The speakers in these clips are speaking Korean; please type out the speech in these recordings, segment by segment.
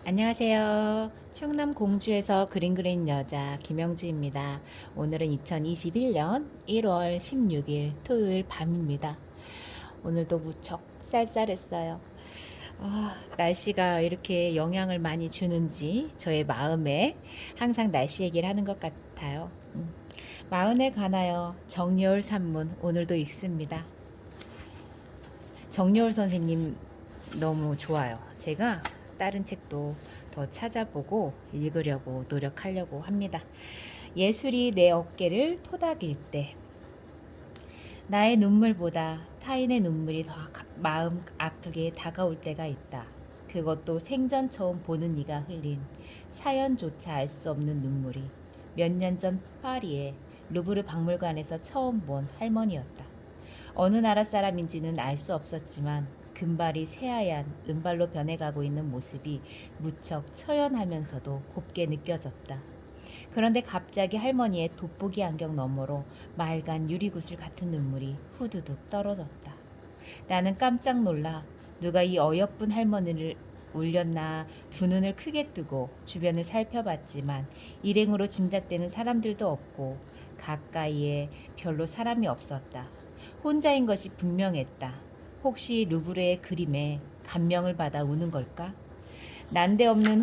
안녕하세요. 충남 공주에서 그림 그린 여자 김영주입니다. 오늘은 2021년 1월 16일 토요일 밤입니다. 오늘도 무척 쌀쌀했어요. 날씨가 이렇게 영향을 많이 주는지 저의 마음에 항상 날씨 얘기를 하는 것 같아요. 마흔에 관하여 정여울 산문 오늘도 읽습니다. 정여울 선생님 너무 좋아요. 제가 다른 책도 더 찾아보고 읽으려고 노력하려고 합니다. 예술이 내 어깨를 토닥일 때 나의 눈물보다 타인의 눈물이 더 마음 아프게 다가올 때가 있다. 그것도 생전 처음 보는 네가 흘린 사연조차 알 수 없는 눈물이 몇 년 전 파리의 루브르 박물관에서 처음 본 할머니였다. 어느 나라 사람인지는 알 수 없었지만 금발이 새하얀 은발로 변해가고 있는 모습이 무척 처연하면서도 곱게 느껴졌다. 그런데 갑자기 할머니의 돋보기 안경 너머로 맑은 유리구슬 같은 눈물이 후두둑 떨어졌다. 나는 깜짝 놀라 누가 이 어여쁜 할머니를 울렸나 두 눈을 크게 뜨고 주변을 살펴봤지만 일행으로 짐작되는 사람들도 없고 가까이에 별로 사람이 없었다. 혼자인 것이 분명했다. 혹시 루브르의 그림에 감명을 받아 우는 걸까? 난데없는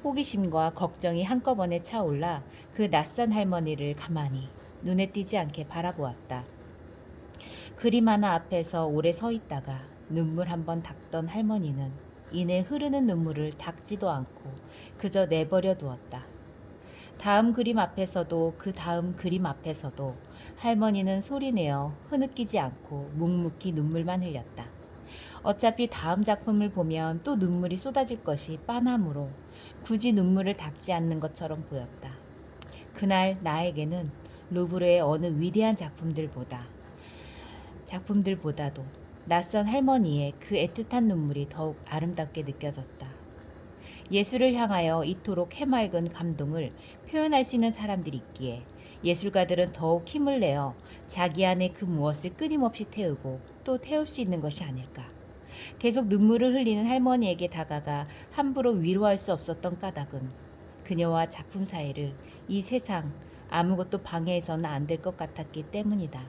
호기심과 걱정이 한꺼번에 차올라 그 낯선 할머니를 가만히 눈에 띄지 않게 바라보았다. 그림 하나 앞에서 오래 서 있다가 눈물 한번 닦던 할머니는 이내 흐르는 눈물을 닦지도 않고 그저 내버려 두었다. 다음 그림 앞에서도 그 다음 그림 앞에서도 할머니는 소리내어 흐느끼지 않고 묵묵히 눈물만 흘렸다. 어차피 다음 작품을 보면 또 눈물이 쏟아질 것이 뻔하므로 굳이 눈물을 닦지 않는 것처럼 보였다. 그날 나에게는 루브르의 어느 위대한 작품들보다도 낯선 할머니의 그 애틋한 눈물이 더욱 아름답게 느껴졌다. 예술을 향하여 이토록 해맑은 감동을 표현할 수 있는 사람들이 있기에 예술가들은 더욱 힘을 내어 자기 안에 그 무엇을 끊임없이 태우고 또 태울 수 있는 것이 아닐까. 계속 눈물을 흘리는 할머니에게 다가가 함부로 위로할 수 없었던 까닭은 그녀와 작품 사이를 이 세상 아무것도 방해해서는 안 될 것 같았기 때문이다.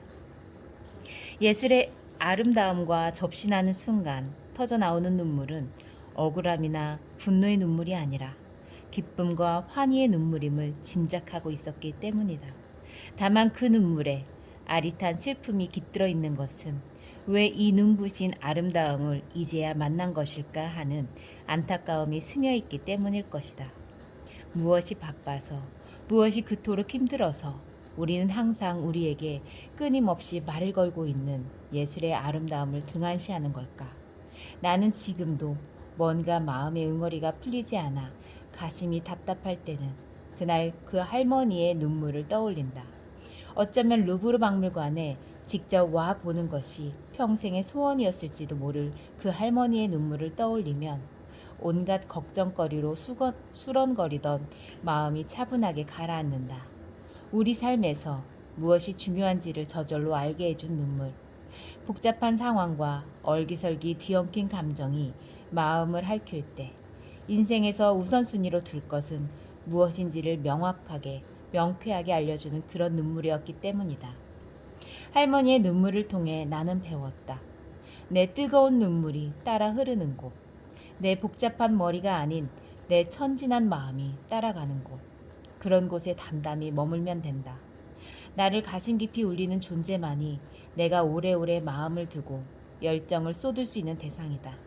예술의 아름다움과 접신하는 순간 터져 나오는 눈물은 억울함이나 분노의 눈물이 아니라 기쁨과 환희의 눈물임을 짐작하고 있었기 때문이다. 다만 그 눈물에 아릿한 슬픔이 깃들어 있는 것은 왜 이 눈부신 아름다움을 이제야 만난 것일까 하는 안타까움이 스며 있기 때문일 것이다. 무엇이 바빠서, 무엇이 그토록 힘들어서 우리는 항상 우리에게 끊임없이 말을 걸고 있는 예술의 아름다움을 등한시하는 걸까? 나는 지금도 뭔가 마음의 응어리가 풀리지 않아 가슴이 답답할 때는 그날 그 할머니의 눈물을 떠올린다. 어쩌면 루브르 박물관에 직접 와 보는 것이 평생의 소원이었을지도 모를 그 할머니의 눈물을 떠올리면 온갖 걱정거리로 수런거리던 마음이 차분하게 가라앉는다. 우리 삶에서 무엇이 중요한지를 저절로 알게 해준 눈물. 복잡한 상황과 얼기설기 뒤엉킨 감정이 마음을 핥힐 때 인생에서 우선순위로 둘 것은 무엇인지를 명쾌하게 알려주는 그런 눈물이었기 때문이다. 할머니의 눈물을 통해 나는 배웠다. 내 뜨거운 눈물이 따라 흐르는 곳, 내 복잡한 머리가 아닌 내 천진한 마음이 따라가는 곳, 그런 곳에 담담히 머물면 된다. 나를 가슴 깊이 울리는 존재만이 내가 오래오래 마음을 두고 열정을 쏟을 수 있는 대상이다.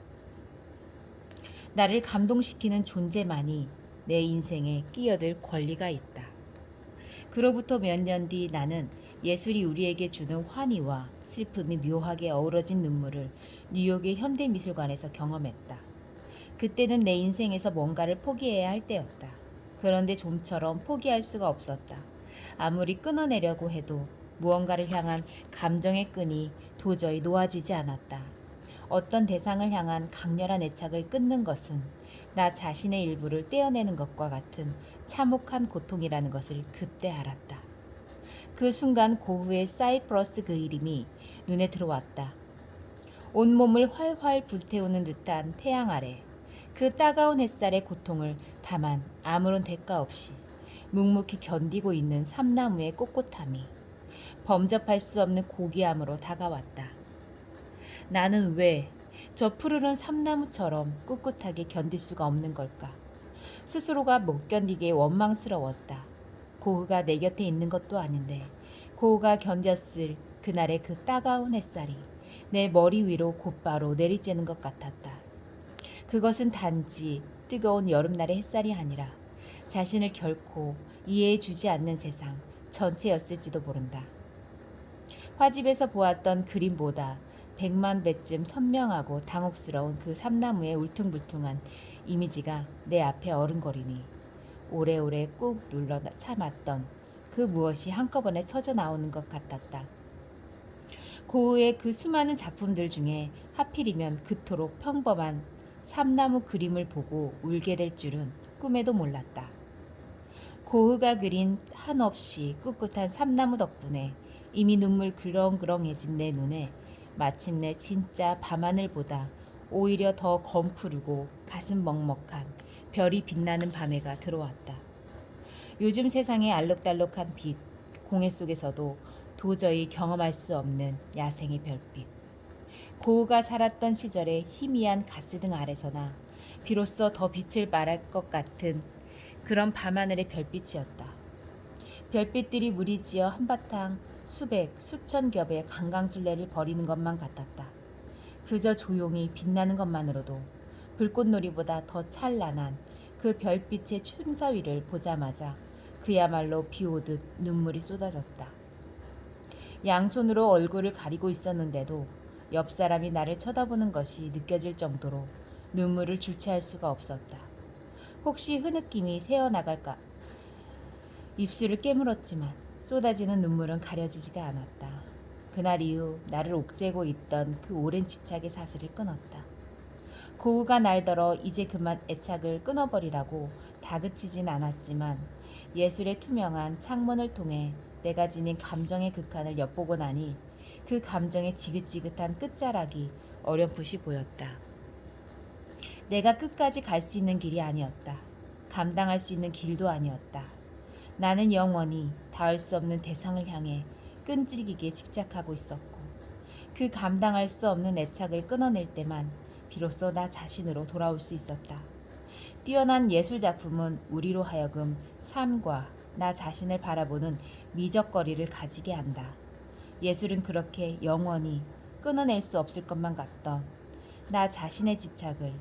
나를 감동시키는 존재만이 내 인생에 끼어들 권리가 있다. 그로부터 몇 년 뒤 나는 예술이 우리에게 주는 환희와 슬픔이 묘하게 어우러진 눈물을 뉴욕의 현대미술관에서 경험했다. 그때는 내 인생에서 뭔가를 포기해야 할 때였다. 그런데 좀처럼 포기할 수가 없었다. 아무리 끊어내려고 해도 무언가를 향한 감정의 끈이 도저히 놓아지지 않았다. 어떤 대상을 향한 강렬한 애착을 끊는 것은 나 자신의 일부를 떼어내는 것과 같은 참혹한 고통이라는 것을 그때 알았다. 그 순간 고흐의 사이프러스 그 이름이 눈에 들어왔다. 온몸을 활활 불태우는 듯한 태양 아래 그 따가운 햇살의 고통을 다만 아무런 대가 없이 묵묵히 견디고 있는 삼나무의 꼿꼿함이 범접할 수 없는 고귀함으로 다가왔다. 나는 왜 저 푸르른 삼나무처럼 꿋꿋하게 견딜 수가 없는 걸까? 스스로가 못 견디게 원망스러웠다. 고흐가 내 곁에 있는 것도 아닌데 고흐가 견뎠을 그날의 그 따가운 햇살이 내 머리 위로 곧바로 내리쬐는 것 같았다. 그것은 단지 뜨거운 여름날의 햇살이 아니라 자신을 결코 이해해 주지 않는 세상 전체였을지도 모른다. 화집에서 보았던 그림보다 100만 배쯤 선명하고 당혹스러운 그 삼나무의 울퉁불퉁한 이미지가 내 앞에 어른거리니 오래오래 꾹 눌러 참았던 그 무엇이 한꺼번에 터져 나오는 것 같았다. 고흐의 그 수많은 작품들 중에 하필이면 그토록 평범한 삼나무 그림을 보고 울게 될 줄은 꿈에도 몰랐다. 고흐가 그린 한없이 꿋꿋한 삼나무 덕분에 이미 눈물 그렁그렁해진 내 눈에 마침내 진짜 밤하늘보다 오히려 더 검푸르고 가슴 먹먹한 별이 빛나는 밤해가 들어왔다. 요즘 세상의 알록달록한 빛, 공해 속에서도 도저히 경험할 수 없는 야생의 별빛. 고흐가 살았던 시절의 희미한 가스등 아래서나 비로소 더 빛을 발할 것 같은 그런 밤하늘의 별빛이었다. 별빛들이 무리지어 한바탕 수백, 수천 겹의 강강술래를 벌이는 것만 같았다. 그저 조용히 빛나는 것만으로도 불꽃놀이보다 더 찬란한 그 별빛의 춤사위를 보자마자 그야말로 비오듯 눈물이 쏟아졌다. 양손으로 얼굴을 가리고 있었는데도 옆 사람이 나를 쳐다보는 것이 느껴질 정도로 눈물을 주체할 수가 없었다. 혹시 흐느낌이 새어나갈까? 입술을 깨물었지만 쏟아지는 눈물은 가려지지가 않았다. 그날 이후 나를 옥죄고 있던 그 오랜 집착의 사슬을 끊었다. 고흐가 날더러 이제 그만 애착을 끊어버리라고 다그치진 않았지만 예술의 투명한 창문을 통해 내가 지닌 감정의 극한을 엿보고 나니 그 감정의 지긋지긋한 끝자락이 어렴풋이 보였다. 내가 끝까지 갈 수 있는 길이 아니었다. 감당할 수 있는 길도 아니었다. 나는 영원히 닿을 수 없는 대상을 향해 끈질기게 집착하고 있었고 그 감당할 수 없는 애착을 끊어낼 때만 비로소 나 자신으로 돌아올 수 있었다. 뛰어난 예술작품은 우리로 하여금 삶과 나 자신을 바라보는 미적거리를 가지게 한다. 예술은 그렇게 영원히 끊어낼 수 없을 것만 같던 나 자신의 집착을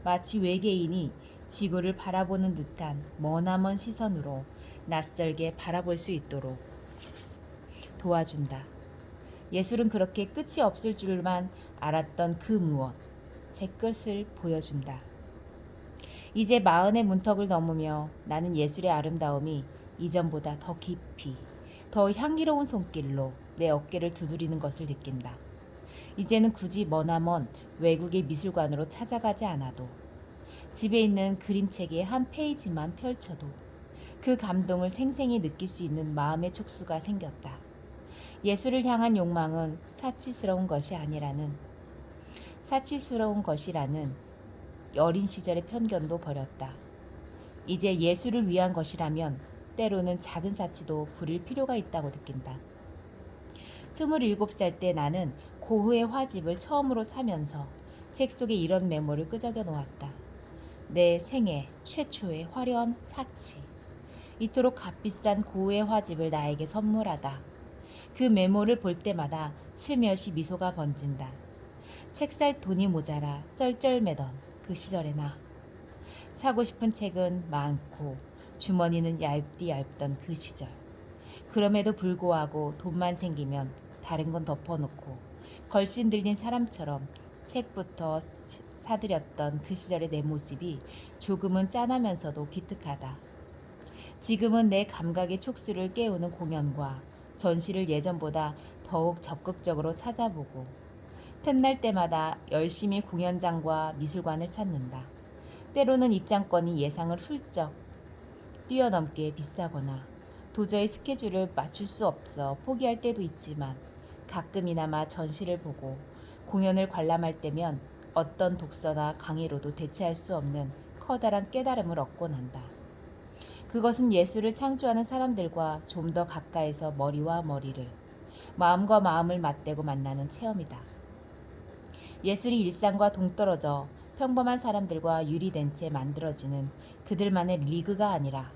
마치 외계인이 지구를 바라보는 듯한 머나먼 시선으로 낯설게 바라볼 수 있도록 도와준다. 예술은 그렇게 끝이 없을 줄만 알았던 그 무엇, 제 끝을 보여준다. 이제 40의 문턱을 넘으며 나는 예술의 아름다움이 이전보다 더 깊이, 더 향기로운 손길로 내 어깨를 두드리는 것을 느낀다. 이제는 굳이 머나먼 외국의 미술관으로 찾아가지 않아도 집에 있는 그림책의 한 페이지만 펼쳐도 그 감동을 생생히 느낄 수 있는 마음의 촉수가 생겼다. 예술을 향한 욕망은 사치스러운 것이라는 어린 시절의 편견도 버렸다. 이제 예술을 위한 것이라면 때로는 작은 사치도 부릴 필요가 있다고 느낀다. 27살 때 나는 고흐의 화집을 처음으로 사면서 책 속에 이런 메모를 끄적여 놓았다. 내 생애 최초의 화려한 사치. 이토록 값비싼 고흐의 화집을 나에게 선물하다. 그 메모를 볼 때마다 슬며시 미소가 번진다. 책 살 돈이 모자라 쩔쩔매던 그 시절의 나. 사고 싶은 책은 많고 주머니는 얇디 얇던 그 시절. 그럼에도 불구하고 돈만 생기면 다른 건 덮어놓고 걸신 들린 사람처럼 책부터 사들였던 그 시절의 내 모습이 조금은 짠하면서도 기특하다. 지금은 내 감각의 촉수를 깨우는 공연과 전시를 예전보다 더욱 적극적으로 찾아보고 틈날 때마다 열심히 공연장과 미술관을 찾는다. 때로는 입장권이 예상을 훌쩍 뛰어넘게 비싸거나 도저히 스케줄을 맞출 수 없어 포기할 때도 있지만 가끔이나마 전시를 보고 공연을 관람할 때면 어떤 독서나 강의로도 대체할 수 없는 커다란 깨달음을 얻곤 한다. 그것은 예술을 창조하는 사람들과 좀 더 가까이서 머리와 머리를, 마음과 마음을 맞대고 만나는 체험이다. 예술이 일상과 동떨어져 평범한 사람들과 유리된 채 만들어지는 그들만의 리그가 아니라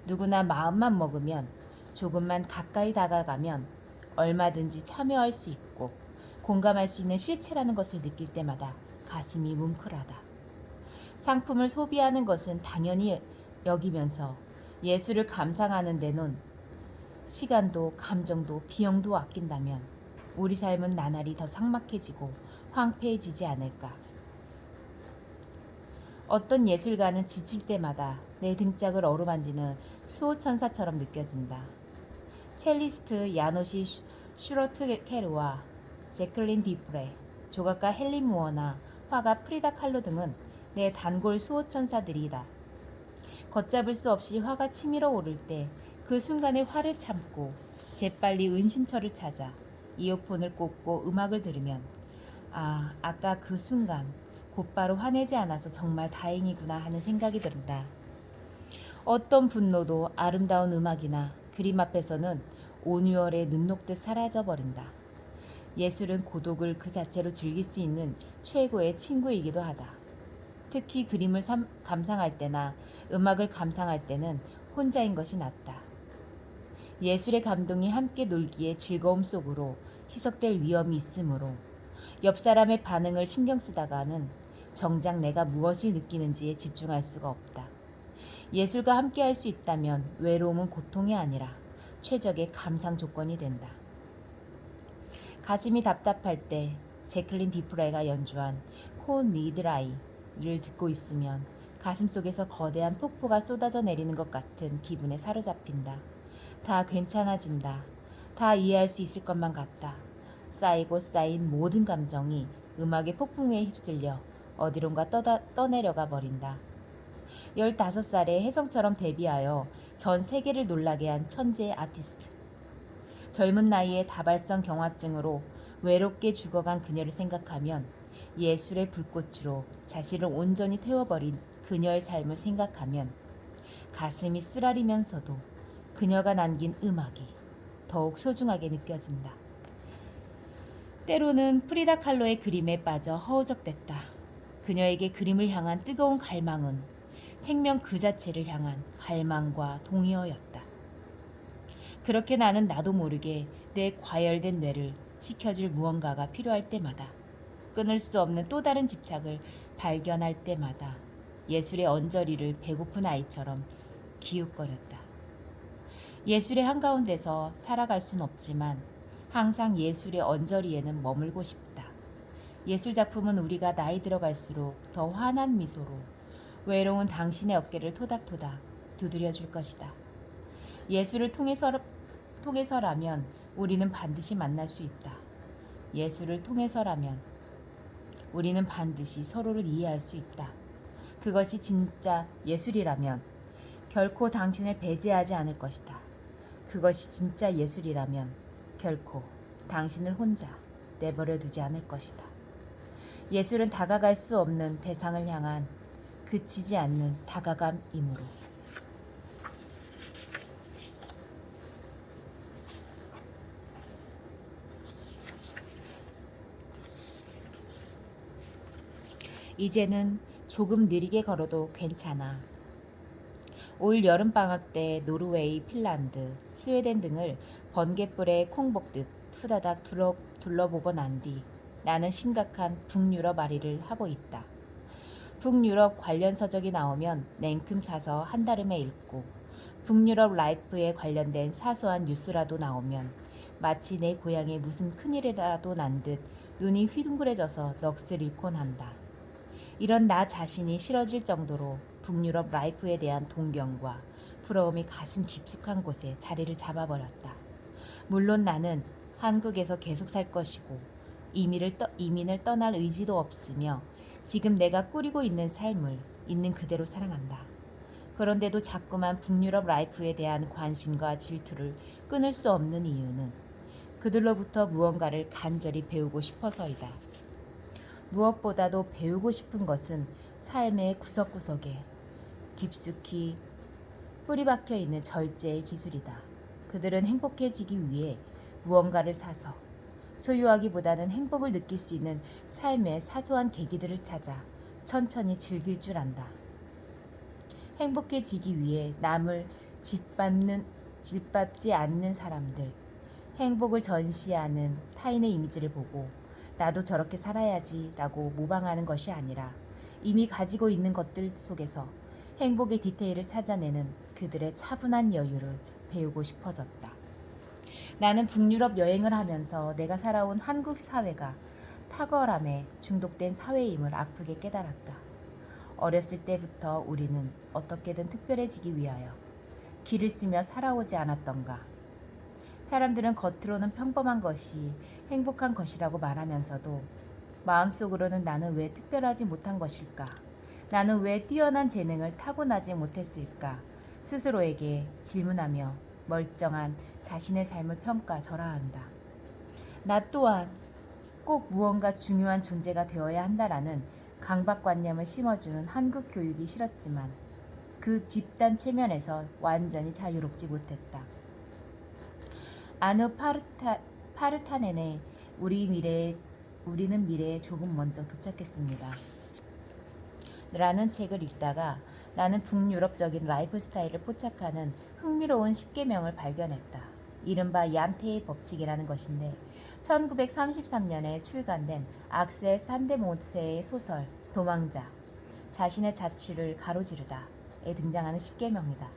누구나 마음만 먹으면, 조금만 가까이 다가가면 얼마든지 참여할 수 있고 공감할 수 있는 실체라는 것을 느낄 때마다 가슴이 뭉클하다. 상품을 소비하는 것은 당연히 여기면서 예술을 감상하는 데는 시간도 감정도 비용도 아낀다면 우리 삶은 나날이 더 삭막해지고 황폐해지지 않을까. 어떤 예술가는 지칠 때마다 내 등짝을 어루만지는 수호천사처럼 느껴진다. 첼리스트 야노시 슈로트케르와 제클린 디프레, 조각가 헬린 무어나 화가 프리다 칼로 등은 내 단골 수호천사들이다. 걷잡을 수 없이 화가 치밀어 오를 때 그 순간에 화를 참고 재빨리 은신처를 찾아 이어폰을 꽂고 음악을 들으면, 아까 그 순간 곧바로 화내지 않아서 정말 다행이구나 하는 생각이 든다. 어떤 분노도 아름다운 음악이나 그림 앞에서는 온유월에 눈 녹듯 사라져버린다. 예술은 고독을 그 자체로 즐길 수 있는 최고의 친구이기도 하다. 특히 그림을 감상할 때나 음악을 감상할 때는 혼자인 것이 낫다. 예술의 감동이 함께 놀기에 즐거움 속으로 희석될 위험이 있으므로 옆 사람의 반응을 신경 쓰다가는 정작 내가 무엇을 느끼는지에 집중할 수가 없다. 예술과 함께 할 수 있다면 외로움은 고통이 아니라 최적의 감상 조건이 된다. 가슴이 답답할 때 제클린 디프레가 연주한 코 니드라이를 듣고 있으면 가슴속에서 거대한 폭포가 쏟아져 내리는 것 같은 기분에 사로잡힌다. 다 괜찮아진다. 다 이해할 수 있을 것만 같다. 쌓이고 쌓인 모든 감정이 음악의 폭풍에 휩쓸려 어디론가 떠내려가 버린다. 15살에 혜성처럼 데뷔하여 전 세계를 놀라게 한 천재의 아티스트. 젊은 나이에 다발성 경화증으로 외롭게 죽어간 그녀를 생각하면, 예술의 불꽃으로 자신을 온전히 태워버린 그녀의 삶을 생각하면 가슴이 쓰라리면서도 그녀가 남긴 음악이 더욱 소중하게 느껴진다. 때로는 프리다 칼로의 그림에 빠져 허우적댔다. 그녀에게 그림을 향한 뜨거운 갈망은 생명 그 자체를 향한 갈망과 동의어였다. 그렇게 나는 나도 모르게 내 과열된 뇌를 식혀줄 무언가가 필요할 때마다, 끊을 수 없는 또 다른 집착을 발견할 때마다 예술의 언저리를 배고픈 아이처럼 기웃거렸다. 예술의 한가운데서 살아갈 순 없지만 항상 예술의 언저리에는 머물고 싶다. 예술 작품은 우리가 나이 들어갈수록 더 환한 미소로 외로운 당신의 어깨를 토닥토닥 두드려 줄 것이다. 예술을 통해서라면 우리는 반드시 만날 수 있다. 예술을 통해서라면 우리는 반드시 서로를 이해할 수 있다. 그것이 진짜 예술이라면 결코 당신을 배제하지 않을 것이다. 그것이 진짜 예술이라면 결코 당신을 혼자 내버려 두지 않을 것이다. 예술은 다가갈 수 없는 대상을 향한 그치지 않는 다가감이므로. 이제는 조금 느리게 걸어도 괜찮아. 올 여름방학 때 노르웨이, 핀란드, 스웨덴 등을 번갯불에 콩 볶듯 투다닥 둘러보고 난 뒤 나는 심각한 북유럽 아리를 하고 있다. 북유럽 관련 서적이 나오면 냉큼 사서 한달음에 읽고, 북유럽 라이프에 관련된 사소한 뉴스라도 나오면 마치 내 고향에 무슨 큰일이라도 난 듯 눈이 휘둥그레져서 넋을 잃곤 한다. 이런 나 자신이 싫어질 정도로 북유럽 라이프에 대한 동경과 부러움이 가슴 깊숙한 곳에 자리를 잡아버렸다. 물론 나는 한국에서 계속 살 것이고 이민을 떠날 의지도 없으며 지금 내가 꾸리고 있는 삶을 있는 그대로 사랑한다. 그런데도 자꾸만 북유럽 라이프에 대한 관심과 질투를 끊을 수 없는 이유는 그들로부터 무언가를 간절히 배우고 싶어서이다. 무엇보다도 배우고 싶은 것은 삶의 구석구석에 깊숙이 뿌리박혀 있는 절제의 기술이다. 그들은 행복해지기 위해 무언가를 사서 소유하기보다는 행복을 느낄 수 있는 삶의 사소한 계기들을 찾아 천천히 즐길 줄 안다. 행복해지기 위해 남을 짓밟지 않는 사람들, 행복을 전시하는 타인의 이미지를 보고 나도 저렇게 살아야지 라고 모방하는 것이 아니라 이미 가지고 있는 것들 속에서 행복의 디테일을 찾아내는 그들의 차분한 여유를 배우고 싶어졌다. 나는 북유럽 여행을 하면서 내가 살아온 한국 사회가 탁월함에 중독된 사회임을 아프게 깨달았다. 어렸을 때부터 우리는 어떻게든 특별해지기 위하여 길을 쓰며 살아오지 않았던가. 사람들은 겉으로는 평범한 것이 행복한 것이라고 말하면서도 마음속으로는 나는 왜 특별하지 못한 것일까? 나는 왜 뛰어난 재능을 타고나지 못했을까? 스스로에게 질문하며 멀쩡한 자신의 삶을 평가절하한다. 나 또한 꼭 무언가 중요한 존재가 되어야 한다라는 강박관념을 심어주는 한국 교육이 싫었지만 그 집단 최면에서 완전히 자유롭지 못했다. 아누 파르타넨의 우리는 미래에 조금 먼저 도착했습니다. 라는 책을 읽다가 나는 북유럽적인 라이프 스타일을 포착하는 흥미로운 10계명을 발견했다. 이른바 얀테의 법칙이라는 것인데 1933년에 출간된 악셀 산데모세의 소설 도망자, 자신의 자취를 가로지르다에 등장하는 10계명이다.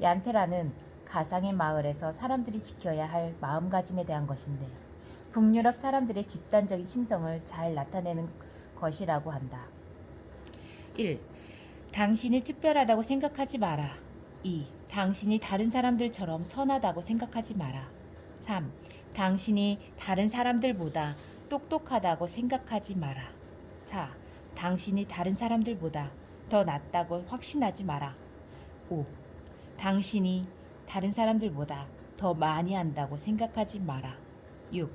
얀테라는 가상의 마을에서 사람들이 지켜야 할 마음가짐에 대한 것인데 북유럽 사람들의 집단적인 심성을 잘 나타내는 것이라고 한다. 1. 당신이 특별하다고 생각하지 마라. 2. 당신이 다른 사람들처럼 선하다고 생각하지 마라. 3. 당신이 다른 사람들보다 똑똑하다고 생각하지 마라. 4. 당신이 다른 사람들보다 더 낫다고 확신하지 마라. 5. 당신이 다른 사람들보다 더 많이 한다고 생각하지 마라. 6.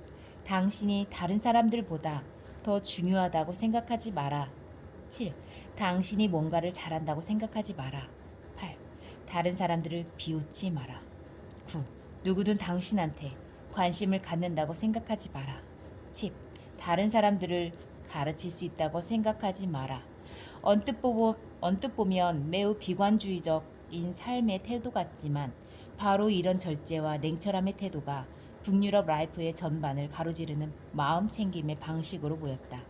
당신이 다른 사람들보다 더 중요하다고 생각하지 마라. 7. 당신이 뭔가를 잘한다고 생각하지 마라. 8. 다른 사람들을 비웃지 마라. 9. 누구든 당신한테 관심을 갖는다고 생각하지 마라. 10. 다른 사람들을 가르칠 수 있다고 생각하지 마라. 언뜻 보면 매우 비관주의적인 삶의 태도 같지만 바로 이런 절제와 냉철함의 태도가 북유럽 라이프의 전반을 가로지르는 마음 챙김의 방식으로 보였다.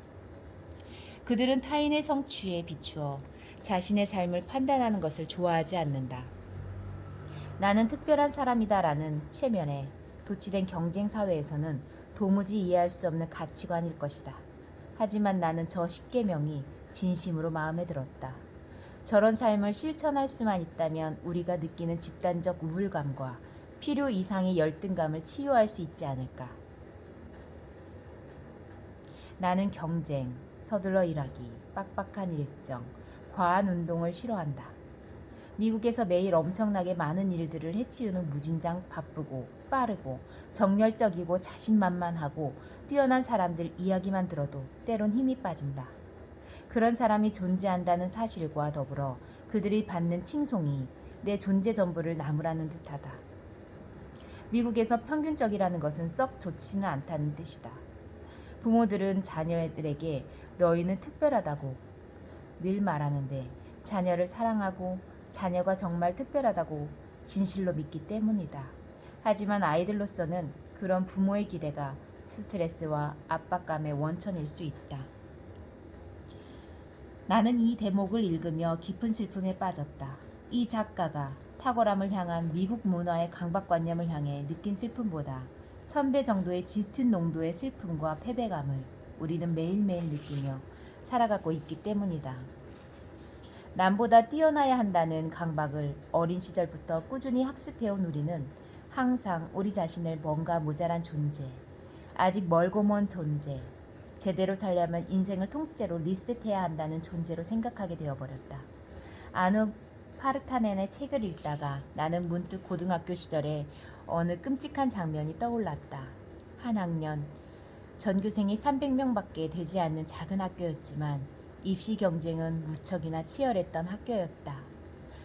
그들은 타인의 성취에 비추어 자신의 삶을 판단하는 것을 좋아하지 않는다. 나는 특별한 사람이다라는 최면에 도취된 경쟁 사회에서는 도무지 이해할 수 없는 가치관일 것이다. 하지만 나는 저 10계명이 진심으로 마음에 들었다. 저런 삶을 실천할 수만 있다면 우리가 느끼는 집단적 우울감과 필요 이상의 열등감을 치유할 수 있지 않을까. 나는 경쟁, 서둘러 일하기, 빡빡한 일정, 과한 운동을 싫어한다. 미국에서 매일 엄청나게 많은 일들을 해치우는 무진장 바쁘고 빠르고 정열적이고 자신만만하고 뛰어난 사람들 이야기만 들어도 때론 힘이 빠진다. 그런 사람이 존재한다는 사실과 더불어 그들이 받는 칭송이 내 존재 전부를 나무라는 듯하다. 미국에서 평균적이라는 것은 썩 좋지는 않다는 뜻이다. 부모들은 자녀들에게 너희는 특별하다고 늘 말하는데 자녀를 사랑하고 자녀가 정말 특별하다고 진실로 믿기 때문이다. 하지만 아이들로서는 그런 부모의 기대가 스트레스와 압박감의 원천일 수 있다. 나는 이 대목을 읽으며 깊은 슬픔에 빠졌다. 이 작가가 탁월함을 향한 미국 문화의 강박관념을 향해 느낀 슬픔보다 1000배 정도의 짙은 농도의 슬픔과 패배감을 우리는 매일매일 느끼며 살아가고 있기 때문이다. 남보다 뛰어나야 한다는 강박을 어린 시절부터 꾸준히 학습해온 우리는 항상 우리 자신을 뭔가 모자란 존재, 아직 멀고 먼 존재, 제대로 살려면 인생을 통째로 리셋해야 한다는 존재로 생각하게 되어버렸다. 아누 파르타넨의 책을 읽다가 나는 문득 고등학교 시절에 어느 끔찍한 장면이 떠올랐다. 한 학년 전교생이 300명밖에 되지 않는 작은 학교였지만 입시 경쟁은 무척이나 치열했던 학교였다.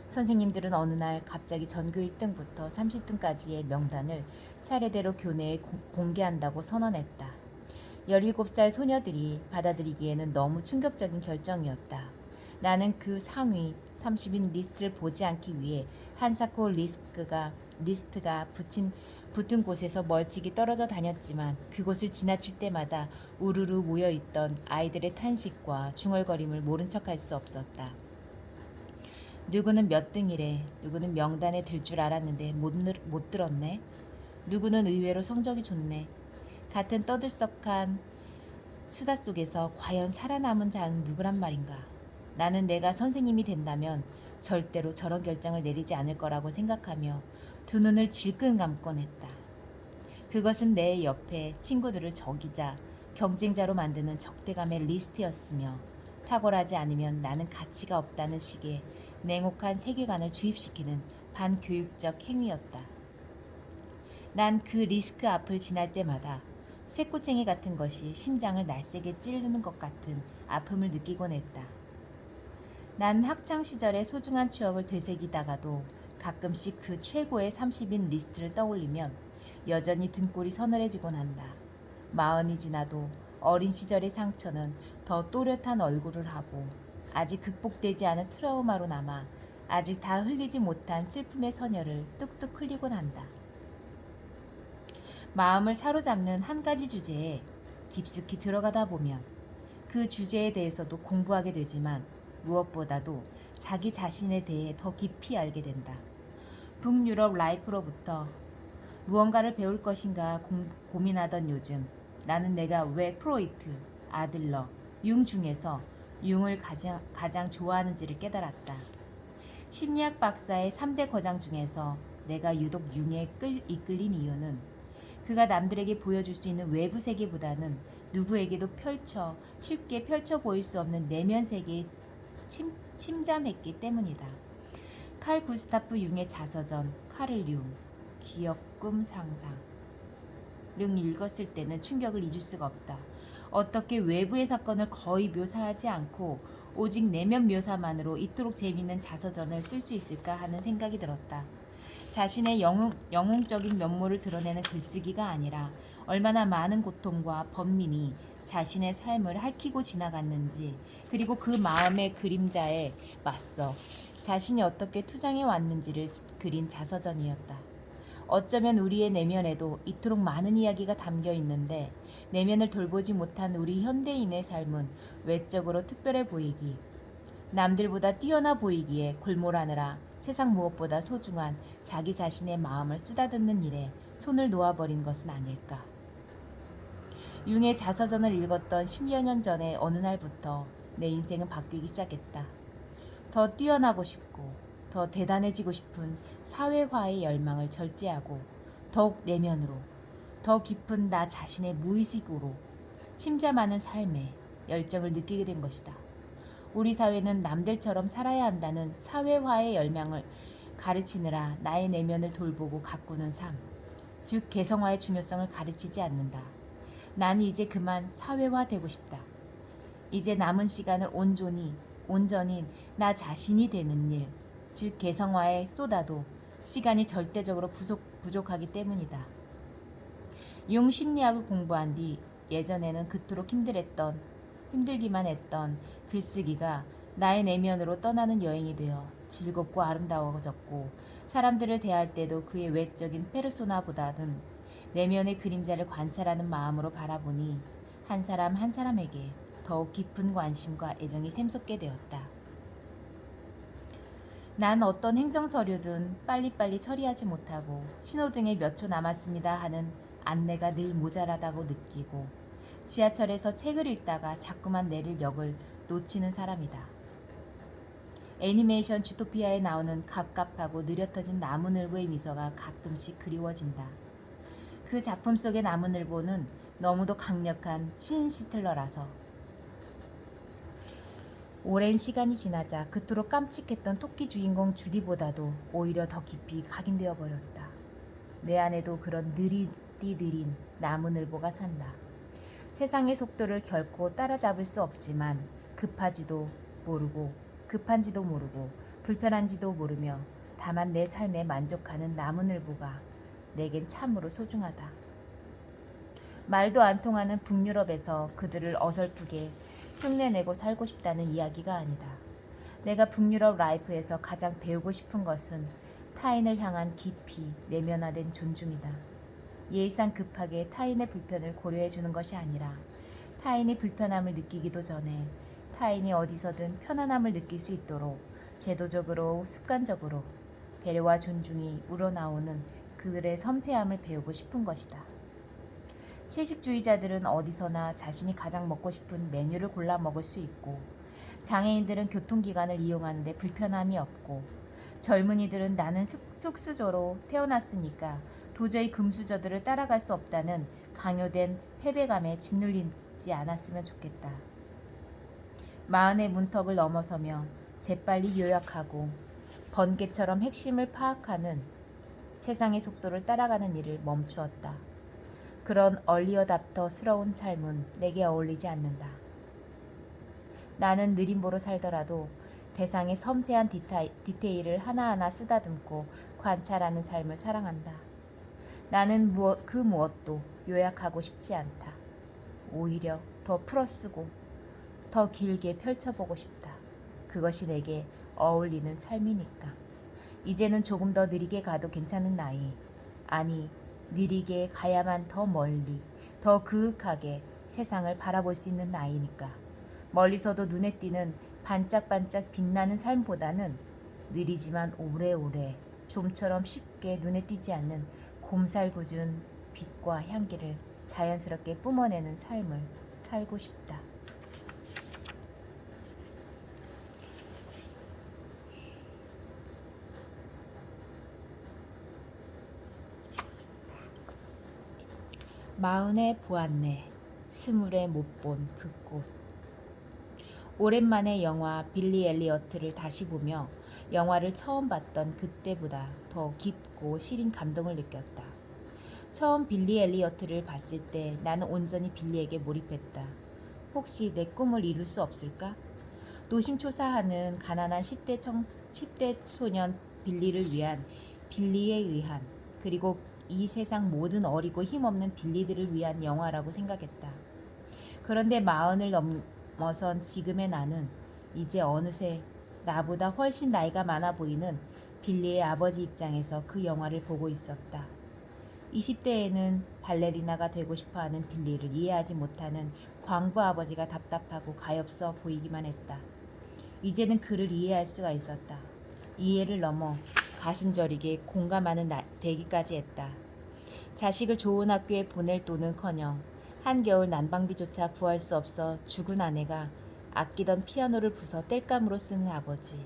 선생님들은 어느 날 갑자기 전교 1등부터 30등까지의 명단을 차례대로 교내에 공개한다고 선언했다. 17살 소녀들이 받아들이기에는 너무 충격적인 결정이었다. 나는 그 상위 30인 리스트를 보지 않기 위해 한사코 리스트가 붙은 곳에서 멀찍이 떨어져 다녔지만 그곳을 지나칠 때마다 우르르 모여있던 아이들의 탄식과 중얼거림을 모른 척할 수 없었다. 누구는 몇 등이래, 누구는 명단에 들 줄 알았는데 못 들었네, 누구는 의외로 성적이 좋네. 같은 떠들썩한 수다 속에서 과연 살아남은 자는 누구란 말인가. 나는 내가 선생님이 된다면 절대로 저런 결정을 내리지 않을 거라고 생각하며 두 눈을 질끈 감곤 했다. 그것은 내 옆에 친구들을 적이자 경쟁자로 만드는 적대감의 리스트였으며 탁월하지 않으면 나는 가치가 없다는 식의 냉혹한 세계관을 주입시키는 반교육적 행위였다. 난 그 리스크 앞을 지날 때마다 쇠꼬챙이 같은 것이 심장을 날쌔게 찌르는 것 같은 아픔을 느끼곤 했다. 난 학창시절의 소중한 추억을 되새기다가도 가끔씩 그 최고의 30인 리스트를 떠올리면 여전히 등골이 서늘해지곤 한다. 40이 지나도 어린 시절의 상처는 더 또렷한 얼굴을 하고 아직 극복되지 않은 트라우마로 남아 아직 다 흘리지 못한 슬픔의 선혈을 뚝뚝 흘리곤 한다. 마음을 사로잡는 한 가지 주제에 깊숙이 들어가다 보면 그 주제에 대해서도 공부하게 되지만 무엇보다도 자기 자신에 대해 더 깊이 알게 된다. 북유럽 라이프로부터 무언가를 배울 것인가 고민하던 요즘 나는 내가 왜 프로이트, 아들러, 융 중에서 융을 가장 좋아하는지를 깨달았다. 심리학 박사의 3대 거장 중에서 내가 유독 융에 이끌린 이유는 그가 남들에게 보여줄 수 있는 외부 세계보다는 누구에게도 쉽게 펼쳐 보일 수 없는 내면 세계에 침잠했기 때문이다. 칼 구스타프 융의 자서전 카를 융, 기억, 꿈, 상상 를 읽었을 때는 충격을 잊을 수가 없다. 어떻게 외부의 사건을 거의 묘사하지 않고 오직 내면 묘사만으로 이토록 재미있는 자서전을 쓸 수 있을까 하는 생각이 들었다. 자신의 영웅적인 면모를 드러내는 글쓰기가 아니라 얼마나 많은 고통과 번민이 자신의 삶을 핥히고 지나갔는지, 그리고 그 마음의 그림자에 맞서 자신이 어떻게 투쟁해 왔는지를 그린 자서전이었다. 어쩌면 우리의 내면에도 이토록 많은 이야기가 담겨 있는데 내면을 돌보지 못한 우리 현대인의 삶은 외적으로 특별해 보이기, 남들보다 뛰어나 보이기에 골몰하느라 세상 무엇보다 소중한 자기 자신의 마음을 쓰다듬는 일에 손을 놓아버린 것은 아닐까. 융의 자서전을 읽었던 10여 년 전에 어느 날부터 내 인생은 바뀌기 시작했다. 더 뛰어나고 싶고 더 대단해지고 싶은 사회화의 열망을 절제하고 더욱 내면으로, 더 깊은 나 자신의 무의식으로 침잠하는 삶에 열정을 느끼게 된 것이다. 우리 사회는 남들처럼 살아야 한다는 사회화의 열망을 가르치느라 나의 내면을 돌보고 가꾸는 삶, 즉 개성화의 중요성을 가르치지 않는다. 난 이제 그만 사회화되고 싶다. 이제 남은 시간을 온전히 나 자신이 되는 일, 즉 개성화에 쏟아도 시간이 절대적으로 부족하기 때문이다. 융 심리학을 공부한 뒤 예전에는 그토록 힘들기만 했던 글쓰기가 나의 내면으로 떠나는 여행이 되어 즐겁고 아름다워졌고, 사람들을 대할 때도 그의 외적인 페르소나보다는 내면의 그림자를 관찰하는 마음으로 바라보니 한 사람 한 사람에게 더욱 깊은 관심과 애정이 샘솟게 되었다. 난 어떤 행정서류든 빨리빨리 처리하지 못하고 신호등에 몇 초 남았습니다 하는 안내가 늘 모자라다고 느끼고, 지하철에서 책을 읽다가 자꾸만 내릴 역을 놓치는 사람이다. 애니메이션 주토피아에 나오는 갑갑하고 느려터진 나무늘보의 미소가 가끔씩 그리워진다. 그 작품 속의 나무늘보는 너무도 강력한 신시틀러라서 오랜 시간이 지나자 그토록 깜찍했던 토끼 주인공 주디보다도 오히려 더 깊이 각인되어 버렸다. 내 안에도 그런 느린 나무늘보가 산다. 세상의 속도를 결코 따라잡을 수 없지만 급하지도 모르고 급한지도 모르고 불편한지도 모르며 다만 내 삶에 만족하는 나무늘보가 내겐 참으로 소중하다. 말도 안 통하는 북유럽에서 그들을 어설프게 흉내내고 살고 싶다는 이야기가 아니다. 내가 북유럽 라이프에서 가장 배우고 싶은 것은 타인을 향한 깊이 내면화된 존중이다. 예의상 급하게 타인의 불편을 고려해 주는 것이 아니라 타인이 불편함을 느끼기도 전에 타인이 어디서든 편안함을 느낄 수 있도록 제도적으로 습관적으로 배려와 존중이 우러나오는 그들의 섬세함을 배우고 싶은 것이다. 채식주의자들은 어디서나 자신이 가장 먹고 싶은 메뉴를 골라 먹을 수 있고, 장애인들은 교통기관을 이용하는데 불편함이 없고, 젊은이들은 나는 숙수저로 태어났으니까 도저히 금수저들을 따라갈 수 없다는 강요된 패배감에 짓눌리지 않았으면 좋겠다. 마흔의 문턱을 넘어서며 재빨리 요약하고 번개처럼 핵심을 파악하는 세상의 속도를 따라가는 일을 멈추었다. 그런 얼리어답터스러운 삶은 내게 어울리지 않는다. 나는 느림보로 살더라도 대상의 섬세한 디테일을 하나하나 쓰다듬고 관찰하는 삶을 사랑한다. 나는 그 무엇도 요약하고 싶지 않다. 오히려 더 풀어쓰고 더 길게 펼쳐보고 싶다. 그것이 내게 어울리는 삶이니까. 이제는 조금 더 느리게 가도 괜찮은 나이. 아니, 느리게 가야만 더 멀리, 더 그윽하게 세상을 바라볼 수 있는 나이니까. 멀리서도 눈에 띄는 반짝반짝 빛나는 삶보다는 느리지만 오래오래 좀처럼 쉽게 눈에 띄지 않는 곰살궂은 빛과 향기를 자연스럽게 뿜어내는 삶을 살고 싶다. 마흔에 보았네. 스물에 못 본 그 꽃. 오랜만에 영화 빌리 엘리어트를 다시 보며 영화를 처음 봤던 그때보다 더 깊고 시린 감동을 느꼈다. 처음 빌리 엘리어트를 봤을 때 나는 온전히 빌리에게 몰입했다. 혹시 내 꿈을 이룰 수 없을까? 노심초사하는 가난한 10대 소년 빌리를 위한 빌리에 의한, 그리고 이 세상 모든 어리고 힘없는 빌리들을 위한 영화라고 생각했다. 그런데 마흔을 넘어선 지금의 나는 이제 어느새 나보다 훨씬 나이가 많아 보이는 빌리의 아버지 입장에서 그 영화를 보고 있었다. 20대에는 발레리나가 되고 싶어하는 빌리를 이해하지 못하는 광부 아버지가 답답하고 가엾어 보이기만 했다. 이제는 그를 이해할 수가 있었다. 이해를 넘어 가슴 저리게 공감하는 되기까지 했다. 자식을 좋은 학교에 보낼 돈은커녕 한겨울 난방비조차 구할 수 없어 죽은 아내가 아끼던 피아노를 부숴 땔감으로 쓰는 아버지.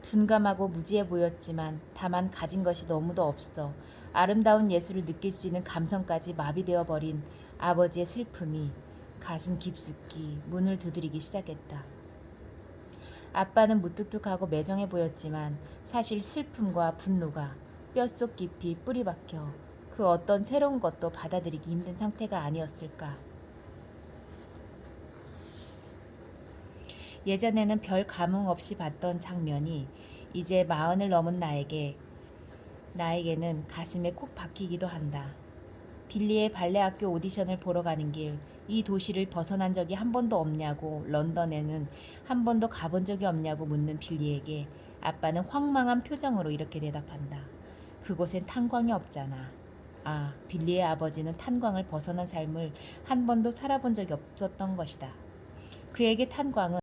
둔감하고 무지해 보였지만 다만 가진 것이 너무도 없어 아름다운 예술을 느낄 수 있는 감성까지 마비되어 버린 아버지의 슬픔이 가슴 깊숙이 문을 두드리기 시작했다. 아빠는 무뚝뚝하고 매정해 보였지만 사실 슬픔과 분노가 뼛속 깊이 뿌리 박혀 그 어떤 새로운 것도 받아들이기 힘든 상태가 아니었을까. 예전에는 별 감흥 없이 봤던 장면이 이제 마흔을 넘은 나에게는 가슴에 콕 박히기도 한다. 빌리의 발레학교 오디션을 보러 가는 길, 이 도시를 벗어난 적이 한 번도 없냐고, 런던에는 한 번도 가본 적이 없냐고 묻는 빌리에게 아빠는 황망한 표정으로 이렇게 대답한다. 그곳엔 탄광이 없잖아. 아, 빌리의 아버지는 탄광을 벗어난 삶을 한 번도 살아본 적이 없었던 것이다. 그에게 탄광은